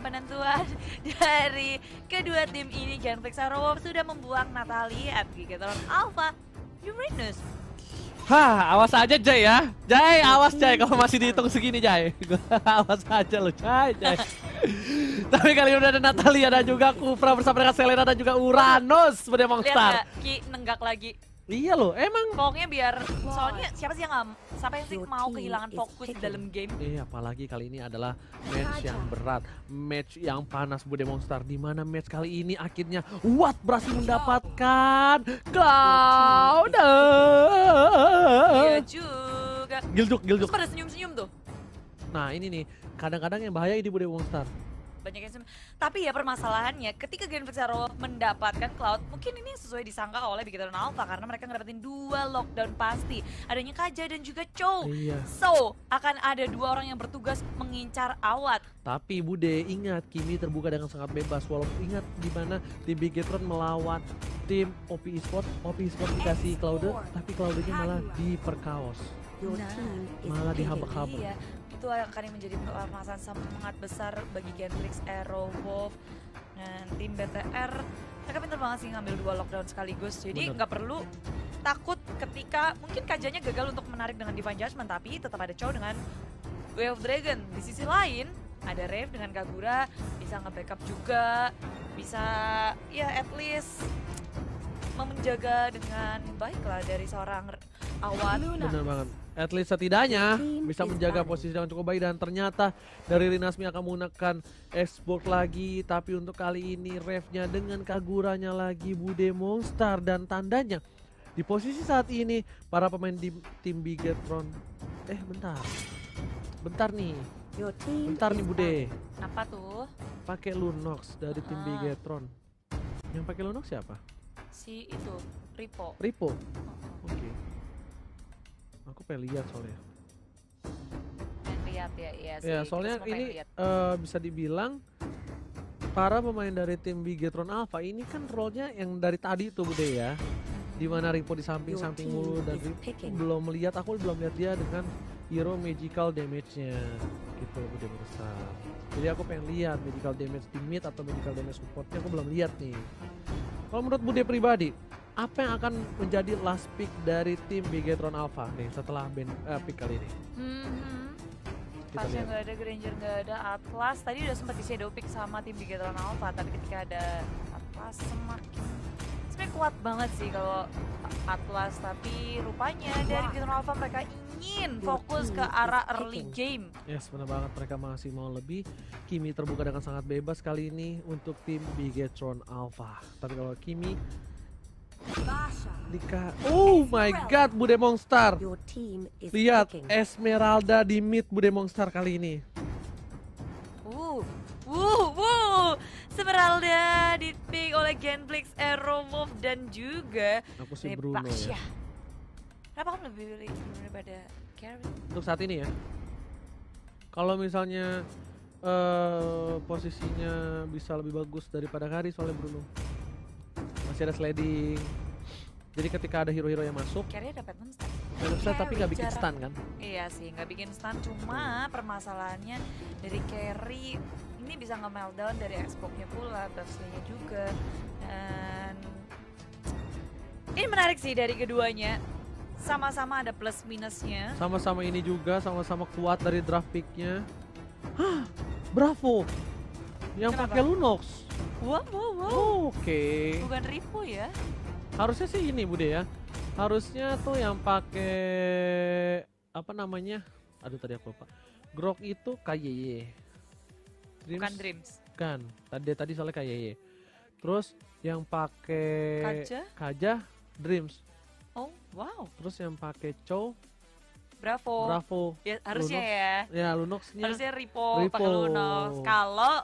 penentuan dari kedua tim ini. Genflix Arrow sudah membuang Natalie at Gigatron Alpha Uranus. Hah, awas aja Jay ya. Jay, awas Jay kalau masih dihitung segini Jay. Awas aja lo Jay. Tapi kali ini udah ada Natalia dan juga Kufra bersama dengan Selena dan juga Uranus sebagai Lihat monster. gak, Ki nenggak lagi. Iya loh, emang. Pokoknya biar, soalnya siapa sih yang siapa yang sih mau kehilangan fokus di dalam game? Apalagi kali ini adalah match yang berat, match yang panas Bude Monster. Di mana match kali ini akhirnya Watt berhasil mendapatkan Cloud. Iya juga. Gilduk. Terus pada senyum-senyum tuh. Nah ini nih, kadang-kadang yang bahaya di Bude Monster. Banyak yang senyum. Tapi ya permasalahannya ketika Genflix Arrow mendapatkan Cloud, mungkin ini sesuai disangka oleh Gigatron Alpha karena mereka ngedapetin 2 lockdown pasti. Adanya Kaja dan juga Chow. Iya. So, akan ada 2 orang yang bertugas mengincar Awat. Tapi Bude ingat, Kimi terbuka dengan sangat bebas. Walaupun ingat di mana tim Bigetron melawan tim OP Esports. OP Esports dikasih Cloud, tapi Cloud-nya malah diperkaos. Malah dihabak-habak. Iya, itu akan menjadi permasalahan sangat besar bagi Genflix, Arrow, Wolf, dan tim BTR. Mereka pintar banget sih ngambil 2 lockdown sekaligus. Jadi nggak perlu takut ketika mungkin Kajanya gagal untuk menarik dengan Divine Judgment, tapi tetap ada Chow dengan Way of Dragon. Di sisi lain ada Rave dengan Kagura, bisa nge-backup juga, bisa ya at least menjaga dengan baik lah dari seorang Awat. Bener banget. At least setidaknya bisa menjaga posisi yang cukup baik. Dan ternyata dari Rinasmi akan menggunakan export lagi. Tapi untuk kali ini Rave-nya dengan Kaguranya lagi Bude Monster. Dan tandanya di posisi saat ini para pemain di tim Bigetron. Bentar nih Bude. Apa tuh? Pakai Lunox dari tim Bigetron. Yang pakai Lunox siapa? Si itu, Ripo. Oke. Aku pengen lihat soalnya. Lihat ya, iya sih. Ya, soalnya ini bisa dibilang para pemain dari tim Bigetron Alpha ini kan role-nya yang dari tadi tuh Bude ya. Dimana Ripo di samping-samping mulu dan Ripo belum melihat, aku belum lihat dia dengan hero magical damage-nya gitu Bude besar. Jadi aku pengen lihat magical damage di mid atau magical damage support-nya aku belum lihat nih. Kalau menurut Bude pribadi, apa yang akan menjadi last pick dari tim Bigetron Alpha nih setelah pick kali ini? Pasnya nggak ada, Granger nggak ada, Atlas tadi udah sempat di shadow pick sama tim Bigetron Alpha, tapi ketika ada Atlas sebenarnya kuat banget sih kalau Atlas, tapi rupanya dari Bigetron Alpha mereka ingin fokus ke arah early game. Yes, benar banget, mereka masih mau lebih. Kimi terbuka dengan sangat bebas kali ini untuk tim Bigetron Alpha. Tapi kalau Kimi oh my god, Bude Monster. Lihat Esmeralda di mid Bude Monster kali ini. Esmeralda di-pick oleh Genflix, Arrow, Wolf dan juga aku sih Bruno ya. Kenapa kamu lebih pilih daripada Carry? Untuk saat ini ya. Kalau misalnya posisinya bisa lebih bagus daripada Kari, soalnya Bruno masih ada sliding. Jadi ketika ada hero-hero yang masuk, Carry dapat stun. Tapi nggak bikin stun kan? Iya sih, nggak bikin stun. Cuma permasalahannya dari Carry ini bisa nge-meltdown dari Xbox-nya pula, buffs-nya juga. Dan ini menarik sih dari keduanya. Sama-sama ada plus minusnya. Sama-sama ini juga, sama-sama kuat dari draft pick-nya. Hah, Bravo. Yang pakai Lunox. Wow. Oke. Bukan Ripo ya? Harusnya sih ini Bude ya. Harusnya tuh yang pakai apa namanya? Aduh tadi aku lupa. Grok itu KYY. Bukan Dreams. Kan. Tadi soalnya KYY. Terus yang pakai Kaja Dreams. Oh, wow. Terus yang pakai Chow Bravo. Ya, harusnya Lunox. ya. Ya, Lunox-nya. Harusnya Ripo. Pakai Lunox. Kalau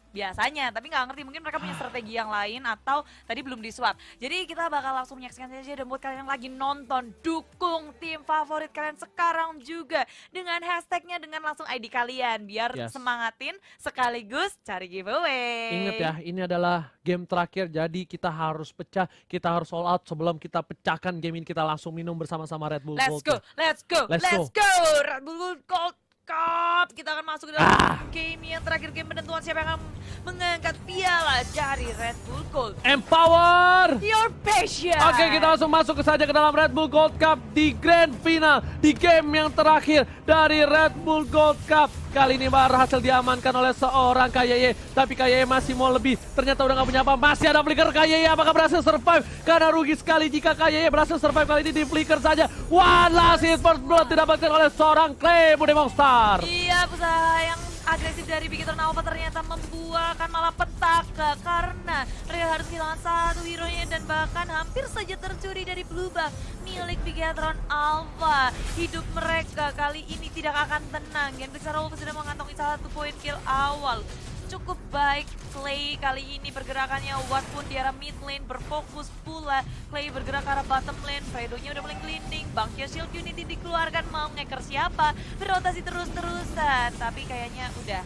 biasanya, tapi nggak ngerti, mungkin mereka punya strategi yang lain atau tadi belum di swap. Jadi kita bakal langsung menyaksikan saja, dan buat kalian yang lagi nonton, dukung tim favorit kalian sekarang juga dengan hashtagnya, dengan langsung ID kalian biar semangatin sekaligus cari giveaway. Ingat ya, ini adalah game terakhir, jadi kita harus pecah, kita harus all out sebelum kita pecahkan game ini. Kita langsung minum bersama-sama Red Bull Gold. Let's go. Red Bull Gold Cup. Kita akan masuk ke dalam game yang terakhir, game penentuan siapa yang akan mengangkat piala dari Red Bull Gold. Empower! Your passion! Oke, kita langsung masuk saja ke dalam Red Bull Gold Cup di Grand Final. Di game yang terakhir dari Red Bull Gold Cup. Kali ini berhasil diamankan oleh seorang KYY. Tapi KYY masih mau lebih. Ternyata udah gak punya apa. Masih ada flicker KYY. Apakah berhasil survive? Karena rugi sekali jika KYY berhasil survive kali ini di flicker saja. One last hit first blood didapatkan oleh seorang Clay Bude Monster. Iya, usaha yang agresif dari Bigetron Alpha ternyata membuahkan malah petaka karena mereka harus kehilangan satu hero-nya dan bahkan hampir saja tercuri dari blue buff milik Bigetron Alpha. Hidup mereka kali ini tidak akan tenang. Genflix Arrow sudah mengantongi satu poin kill awal. Cukup baik Clay kali ini pergerakannya. Watt pun di arah mid lane berfokus pula. Clay bergerak ke arah bottom lane. Fredo-nya udah mulai glinding. Bangknya shield unity dikeluarkan. Mau ngeker siapa? Berotasi terus-terusan. Tapi kayaknya udah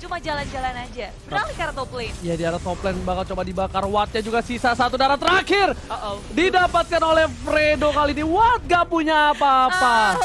cuma jalan-jalan aja. Beralih ke arah top lane. Ya, di arah top lane bakal coba dibakar. Wattnya juga sisa satu darah terakhir. Didapatkan oleh Fredo kali ini. Watt gak punya apa-apa.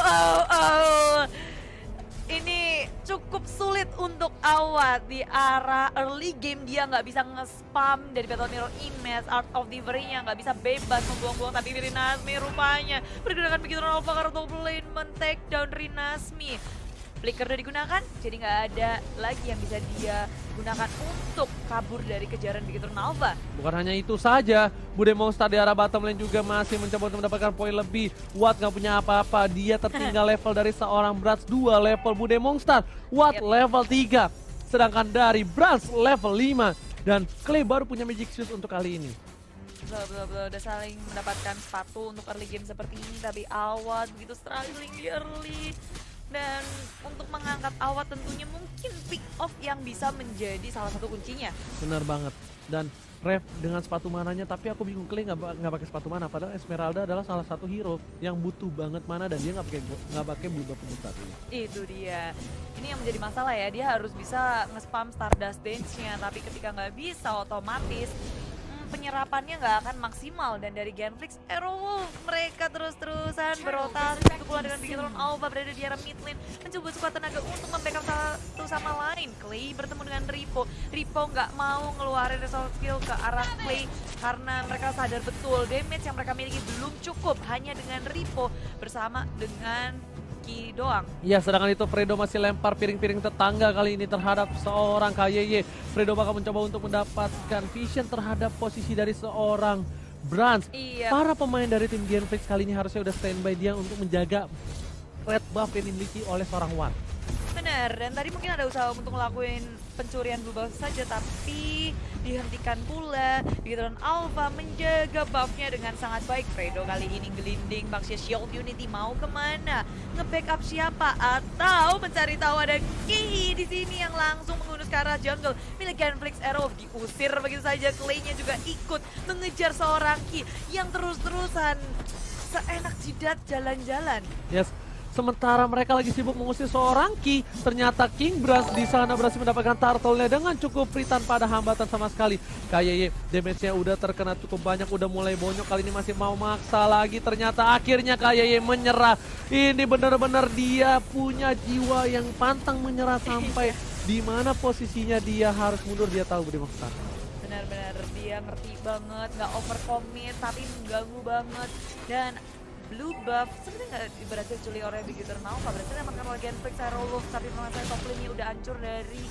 Ini cukup sulit untuk Awat di arah early game. Dia nggak bisa nge-spam dari Battle Mirror Image, Art of Delivery-nya nggak bisa bebas membuang-buang. Tapi Rinasmi rupanya pergerakan begitu Alpha karena top lane men-take down Rinasmi. Flicker udah digunakan, jadi nggak ada lagi yang bisa dia gunakan untuk kabur dari kejaran Bigetron Alpha. Bukan hanya itu saja, Bude Monster di arah bottom lane juga masih mencoba untuk mendapatkan poin lebih. Watt nggak punya apa-apa, dia tertinggal level dari seorang Brats 2 level Bude Monster. Watt level 3, sedangkan dari Brats level 5. Dan Clay baru punya Magic Shoes untuk kali ini. Udah saling mendapatkan sepatu untuk early game seperti ini, tapi Awat begitu struggling di early. Dan untuk mengangkat Awat tentunya mungkin pick off yang bisa menjadi salah satu kuncinya. Benar banget. Dan Rev dengan sepatu mananya, tapi aku bingung Clay nggak pakai sepatu mana. Padahal Esmeralda adalah salah satu hero yang butuh banget mana dan dia nggak pakai blue buff saat ini. Itu dia. Ini yang menjadi masalah ya. Dia harus bisa nge-spam Stardust Dance-nya, tapi ketika nggak bisa otomatis penyerapannya nggak akan maksimal. Dan dari Genflix Arrow mereka terus-terusan berotasi pula dengan Bigetron Alpha berada di arah mid lane mencoba sekuat tenaga untuk membackup satu sama lain. Clay bertemu dengan Ripo. Ripo nggak mau ngeluarin resolve skill ke arah Clay karena mereka sadar betul damage yang mereka miliki belum cukup hanya dengan Ripo bersama dengan Ki doang. Ya, sedangkan itu Fredo masih lempar piring-piring tetangga kali ini terhadap seorang KYY. Fredo bakal mencoba untuk mendapatkan vision terhadap posisi dari seorang Brans. Para pemain dari tim Genflix kali ini harusnya udah standby dia untuk menjaga red buff yang dimiliki oleh seorang Watt. Benar, dan tadi mungkin ada usaha untuk ngelakuin pencurian blue buff saja, tapi dihentikan pula. Bigetron Alpha menjaga buffnya dengan sangat baik. Fredo kali ini gelinding, Baxia Shield Unity mau kemana? Nge-backup siapa? Atau mencari tahu ada Ki di sini yang langsung mengunus ke arah jungle milik Genflix Arrow. Diusir begitu saja, Clay-nya juga ikut mengejar seorang Ki yang terus-terusan seenak jidat jalan-jalan. Yes. Sementara mereka lagi sibuk mengusir seorang Ki, ternyata King Brass di sana berhasil mendapatkan turtle-nya dengan cukup free tanpa ada hambatan sama sekali. KYY damage-nya udah terkena cukup banyak, udah mulai bonyok, kali ini masih mau maksa lagi. Ternyata akhirnya KYY menyerah. Ini benar-benar dia punya jiwa yang pantang menyerah sampai di mana posisinya dia harus mundur, dia tahu Bude Monster. Benar-benar dia ngerti banget, nggak overcommit tapi mengganggu banget. Dan blue buff sebenarnya nggak berhasil curi oleh Bigetron Alpha, berhasil dapatkan oleh Genflix Aerolove, tapi permasalahan top lane-nya udah hancur dari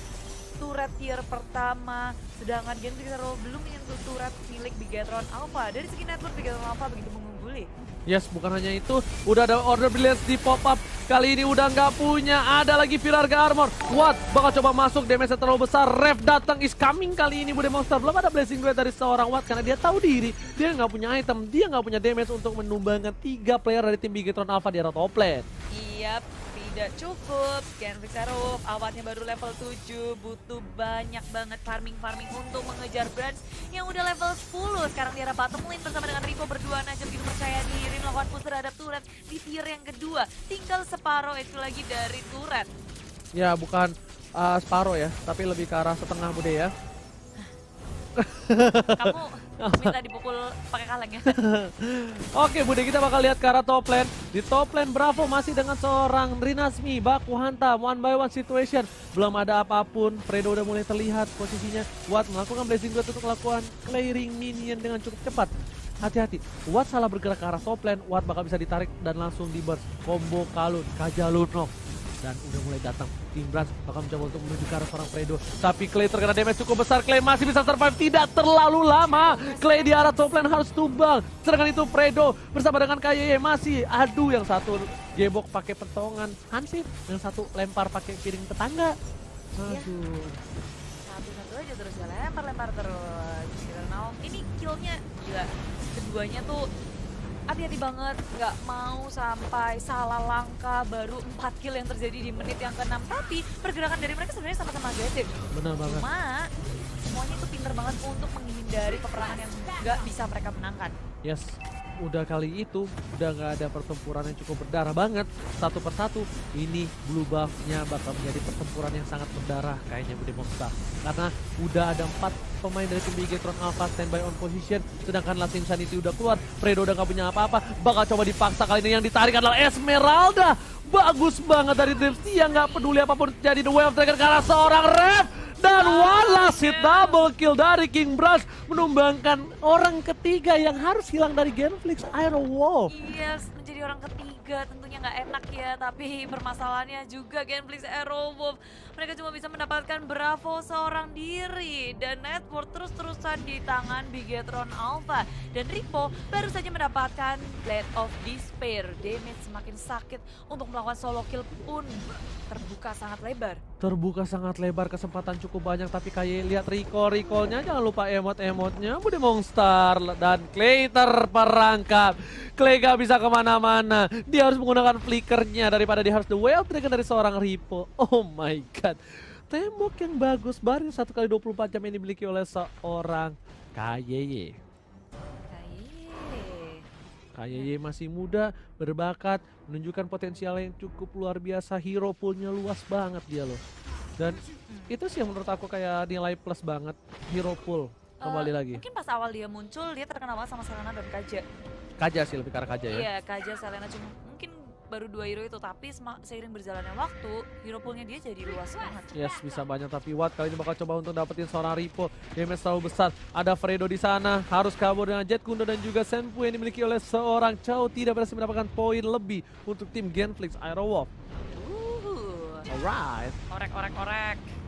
turret tier pertama, sedangkan Genflix Aerolove belum menyentuh turret milik Bigetron Alpha. Dari segi network Bigetron Alpha begitu mengungguli. Yes, bukan hanya itu, udah ada order brilliance di pop up. Kali ini udah nggak punya, ada lagi Virarga Armor. Watt bakal coba masuk, damage terlalu besar. Rev datang, is coming kali ini Bude Monster. Belum ada blessing grade dari seorang Watt karena dia tahu diri. Dia nggak punya item, dia nggak punya damage untuk menumbangkan 3 player dari tim Bigetron Alpha di arah top lane. Iya, tidak cukup. Genflix Arrow awalnya baru level 7, butuh banyak banget farming untuk mengejar Brands yang udah level 10. Sekarang di arah bottom lane bersama dengan Rico berdua aja begitu percaya diri melakukan push terhadap turret di tier yang kedua. Tinggal separuh itu lagi dari turret. Ya, bukan separuh ya, tapi lebih ke arah setengah Bude ya. Kamu minta dipukul pakai kaleng ya? Oke Bude, kita bakal lihat ke arah top lane. Di top lane Bravo masih dengan seorang Rinasmi, baku hantam, one by one situation. Belum ada apapun, Fredo udah mulai terlihat posisinya. Watt melakukan Blazing Dot untuk melakukan clearing minion dengan cukup cepat. Hati-hati, Watt salah bergerak ke arah top lane, Watt bakal bisa ditarik dan langsung di burst. Combo Kalun, Kajalunok. Dan udah mulai datang, King Brans bakal mencoba untuk menuju ke arah seorang Fredo. Tapi Clay terkena damage cukup besar, Clay masih bisa survive, tidak terlalu lama. Clay di arah top lane harus tumbang. Sedangkan itu Fredo bersama dengan KYY masih adu, yang satu gebok pakai pentongan hansip, yang satu lempar pakai piring tetangga. Aduh. Satu-satu aja terus ya, lempar-lempar terus. Now, ini killnya gila. Keduanya tuh hati-hati banget, nggak mau sampai salah langkah. Baru 4 kill yang terjadi di menit yang ke-6, tapi pergerakan dari mereka sebenarnya sama-sama agresif. Benar banget. Cuma semuanya itu pinter banget untuk menghindari peperangan yang nggak bisa mereka menangkan. Yes, udah kali itu udah nggak ada pertempuran yang cukup berdarah banget. Satu persatu ini blue buff-nya bakal menjadi pertempuran yang sangat berdarah kayaknya Bude Monster. Karena udah ada 4 pemain dari tim Bigetron Alpha standby on position, sedangkan Last Insanity udah keluar. Fredo udah gak punya apa-apa, bakal coba dipaksa. Kali ini yang ditarik adalah Esmeralda. Bagus banget dari Dreams, dia nggak peduli apapun terjadi. The Wave Tracker karena seorang Rev. Dan one last hit double kill dari King Brans, menumbangkan orang ketiga yang harus hilang dari Genflix, Iron Wolf. Yes, menjadi orang ketiga tentunya nggak enak ya, tapi permasalahannya juga Genflix Aerowolf. Mereka cuma bisa mendapatkan Bravo seorang diri dan network terus-terusan di tangan Bigetron Alpha. Dan Ripo baru saja mendapatkan Blade of Despair. Damage semakin sakit, untuk melakukan solo kill pun terbuka sangat lebar. Terbuka sangat lebar, kesempatan cukup banyak, tapi kayak lihat recall-recallnya, jangan lupa emot-emotnya Bude Monster. Dan Clay terperangkap. Clay gak bisa kemana-mana, dia harus menggunakan flickernya daripada dia harus the whale trigger dari seorang Ripo. Oh my god, tembok yang bagus, baris 1x24 jam yang dimiliki oleh seorang KYY. KYY masih muda, berbakat, menunjukkan potensial yang cukup luar biasa. Hero poolnya luas banget dia loh. Dan itu sih yang menurut aku kayak nilai plus banget, hero pool kembali lagi. Mungkin pas awal dia muncul, dia terkenal banget sama Selena dan Kaja. Kaja sih, lebih ke arah Kaja ya. Iya, Kaja, Selena, cuma mungkin baru 2 hero itu, tapi seiring berjalannya waktu, hero poolnya dia jadi luas banget. Yes, bisa banyak, tapi Watt kali ini bakal coba untuk dapetin seorang Ripo. Damage terlalu besar, ada Fredo di sana, harus kabur dengan Jet Kundo dan juga Senpu yang dimiliki oleh seorang Chow. Tidak berhasil mendapatkan poin lebih untuk tim Genflix Aerowolf. Alright. Orek.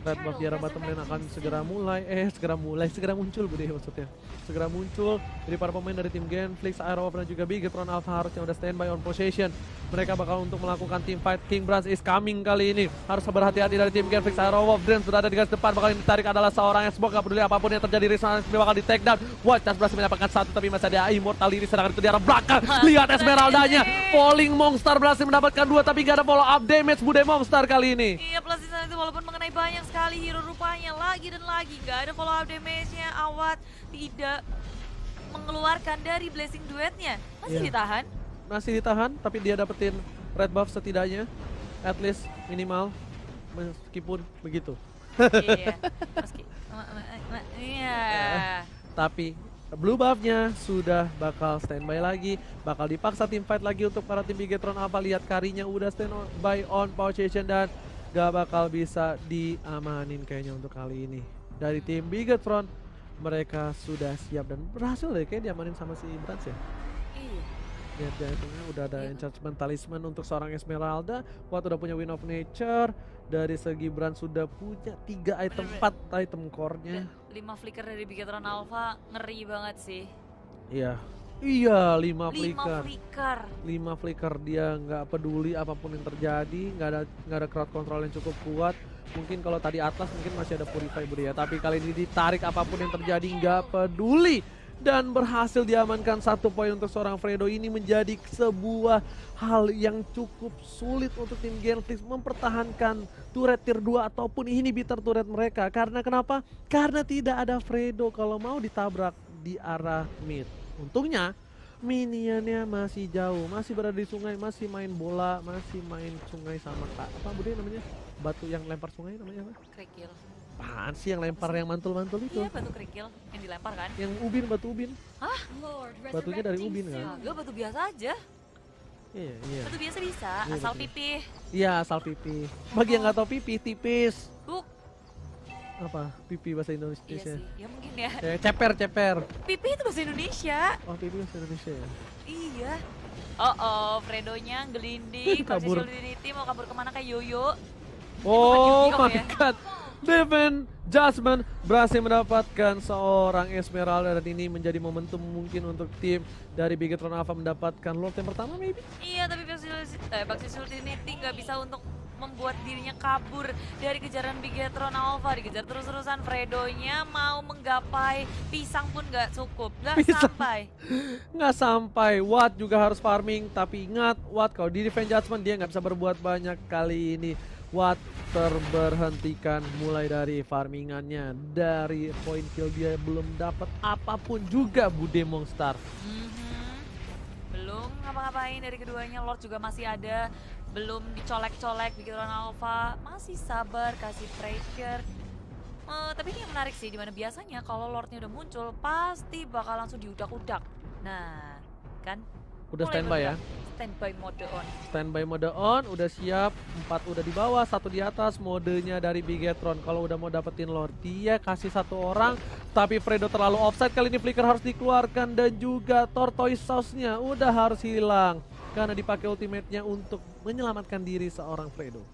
Red buff di arah bottom lane akan segera muncul Bude maksudnya. Segera muncul. Jadi para pemain dari tim Genflix, Aerowolf dan juga Bigetron Alpha harusnya udah standby on possession. Mereka bakal untuk melakukan team fight. King Brans is coming kali ini. Harus berhati-hati dari tim Genflix, Aerowolf. Dreams sudah ada di garis depan, bakal yang ditarik adalah seorang yang gak peduli apapun yang terjadi. Rizwan bakal di take down. Watchers berhasil mendapatkan satu, tapi masih ada Immortal Iris, sedangkan itu di arah belakang. Lihat Esmeraldanya, Falling Monster berhasil mendapatkan 2, tapi gak ada follow up damage Bude Monster kali ini. Iya, plus di sana itu walaupun mengenai banyak sekali hero rupanya lagi dan lagi nggak ada follow up damage-nya. Awat tidak mengeluarkan dari Blazing Duetnya. Masih ditahan? Masih ditahan, tapi dia dapetin red buff setidaknya. At least minimal, meskipun begitu. Iya, Tapi blue buff-nya sudah bakal standby lagi, bakal dipaksa tim fight lagi untuk para tim Bigetron Alpha. Lihat Karinya udah standby on power station dan gak bakal bisa diamanin kayaknya untuk kali ini. Dari tim Bigetron, mereka sudah siap dan berhasil deh kayak diamanin sama si Brans ya. Iya. Lihat jantungnya udah ada enchantment talisman untuk seorang Esmeralda. Watt udah punya Wind of Nature. Dari segi Brans sudah punya 3 item, 4 item core-nya. 5 flicker dari Bigetron Alpha, ngeri banget sih. Iya. Iya, 5 flicker. Dia nggak peduli apapun yang terjadi, nggak ada crowd control yang cukup kuat. Mungkin kalau tadi Atlas mungkin masih ada Purify Bude ya, tapi kali ini ditarik apapun yang terjadi nggak peduli. Dan berhasil diamankan 1 poin untuk seorang Fredo. Ini menjadi sebuah hal yang cukup sulit untuk tim Genflix mempertahankan turret tier 2 ataupun inhibitor turret mereka. Karena kenapa? Karena tidak ada Fredo kalau mau ditabrak di arah mid. Untungnya minionnya masih jauh, masih berada di sungai, masih main bola, masih main sungai sama apa Bude namanya? Batu yang lempar sungai namanya apa? Kerikil. Apaan sih yang lempar yang mantul-mantul itu? Iya, batu kerikil yang dilempar kan? Yang ubin, batu ubin. Hah? Batunya dari ubin kan? Kagak, batu biasa aja. Iya, iya. Batu biasa bisa, Iya, asal betul. pipih. Iya, asal pipi. Bagi yang nggak tahu pipi, tipis. Buk, Apa? Pipi bahasa Indonesia. iya sih, ya mungkin ya. Ceper, ceper. Pipih itu bahasa Indonesia. Oh, pipi bahasa Indonesia ya? Iya. Oh, Fredonya gelinding, Kabur. Toxic Trinity mau kabur kemana kayak Yoyo. Oh Yu-Gi-Oh my ya? god. Devin Jasmine berhasil mendapatkan seorang Esmeralda dan ini menjadi momentum mungkin untuk tim dari Bigetron Alpha mendapatkan Lord yang pertama maybe? Iya, tapi Toxic Trinity nggak bisa untuk membuat dirinya kabur dari kejaran Bigetron Alpha, dikejar terus-terusan. Fredonya mau menggapai pisang pun nggak cukup, nggak Pisang. sampai. Nggak sampai, Watt juga harus farming tapi ingat Watt kalau di Defense Judgment dia nggak bisa berbuat banyak kali ini. Watt terberhentikan mulai dari farmingannya, dari point kill dia belum dapat apapun juga Bude Monster. Belum ngapa-ngapain dari keduanya, Lord juga masih ada, belum dicolek-colek Bigetron Alpha, masih sabar kasih pressure. Tapi ini yang menarik sih, dimana biasanya kalau Lordnya udah muncul pasti bakal langsung diudak-udak. Nah, kan? Udah Mulai standby ya? bergerak. Standby mode on. Standby mode on, udah siap, 4 udah di bawah, 1 di atas modenya dari Bigetron. Kalau udah mau dapetin Lord, dia kasih 1 orang, tapi Fredo terlalu offside, kali ini Flicker harus dikeluarkan dan juga Tortoise Sauce-nya udah harus hilang. Karena dipakai ultimate-nya untuk menyelamatkan diri seorang Fredo.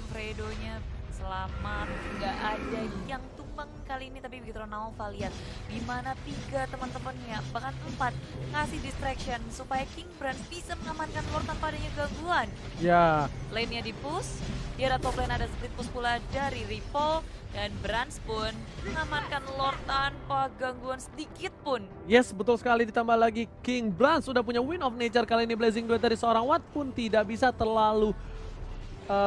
Fredonya selamat, nggak ada yang tumbang kali ini, tapi Bigetron Alpha lihat dimana 3 teman-temannya bahkan 4 ngasih distraction supaya King Brands bisa mengamankan Lord tanpa adanya gangguan. Ya, Lane-nya di push, di arah top lane ada split push pula dari Ripple, dan Brands pun mengamankan Lord tanpa gangguan sedikit pun. yes betul sekali, ditambah lagi King Brands sudah punya Win of Nature kali ini. Blazing Duet dari seorang Watt pun tidak bisa terlalu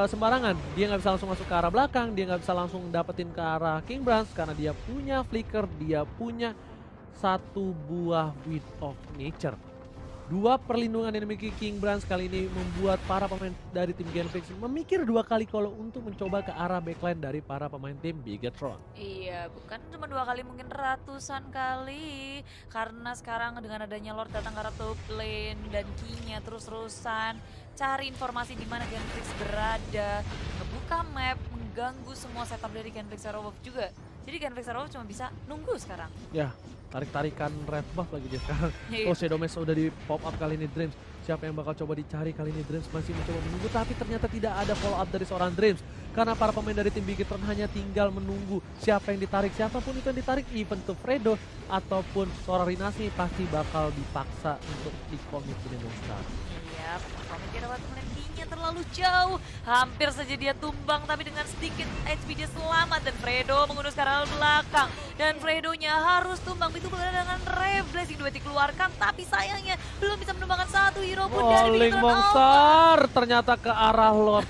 sembarangan. Dia nggak bisa langsung masuk ke arah belakang, dia nggak bisa langsung dapetin ke arah King Brands karena dia punya Flicker, dia punya 1 buah Win of Nature. 2 perlindungan yang dimiliki King Brands kali ini membuat para pemain dari tim Genflix memikir 2 kali kalau untuk mencoba ke arah backline dari para pemain tim Bigetron. Iya, bukan cuma 2 kali, mungkin ratusan kali. Karena sekarang dengan adanya Lord datang ke arah top lane dan King-nya terus-terusan cari informasi di mana Genflix berada, ngebuka map, mengganggu semua setup dari Genflix Zero Wolf juga. Jadi Genflix Zero Wolf cuma bisa nunggu sekarang. Ya, tarik-tarikan red buff lagi dia sekarang. Iya. Oh, Shadow Mesh udah di pop up kali ini Dreams. Siapa yang bakal coba dicari kali ini? Dreams masih mencoba menunggu, tapi ternyata tidak ada follow up dari seorang Dreams. Karena para pemain dari tim Bigetron hanya tinggal menunggu siapa yang ditarik. Siapapun itu yang ditarik, even to Fredo ataupun seorang Rinasi pasti bakal dipaksa untuk dikomit di Monster. Iya, komit kita waktu King-nya terlalu jauh. Hampir saja dia tumbang, tapi dengan sedikit HP dia selamat. Dan Fredo mengurus ke arah belakang. Dan Fredonya harus tumbang. Itu dengan Rev Blazing Duet dikeluarkan, tapi sayangnya belum bisa menumbangkan 1 hero pun dari Falling Bigetron Alpha. Monster ternyata ke arah Lord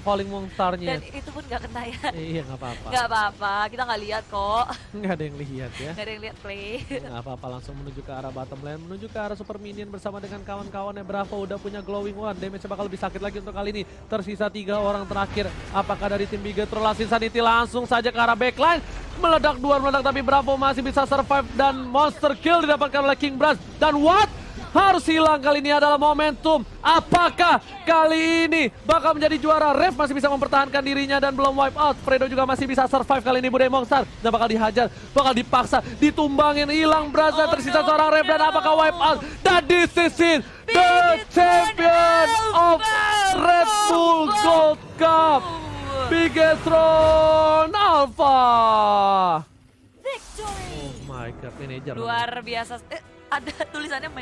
Falling Monsternya. Dan itu pun gak kena ya. Iya, nggak apa-apa. Gak apa-apa, kita gak lihat kok. Nggak ada yang lihat ya. Gak ada yang lihat play. Nggak apa-apa, langsung menuju ke arah bottom lane, menuju ke arah super minion bersama dengan kawan-kawannya. Bravo udah punya glowing one, damage bakal lebih sakit lagi untuk kali ini. Tersisa 3 orang terakhir. Apakah dari tim Bigetron? Last Insanity langsung saja ke arah backline. Meledak dua, tapi Bravo masih bisa survive dan monster kill didapatkan oleh King Brands. Dan what? Harus hilang kali ini adalah momentum. Apakah kali ini bakal menjadi juara? Rev masih bisa mempertahankan dirinya dan belum wipe out. Fredo juga masih bisa survive kali ini. Bude Monster dan bakal dihajar, bakal dipaksa, ditumbangin, hilang Braza. Tersisa seorang Rev dan apakah wipe out? Dan this is it, the champion of Red Bull Gold Cup, Bigetron Alpha. Victory! Oh my god, manajer. Luar biasa. Ada tulisannya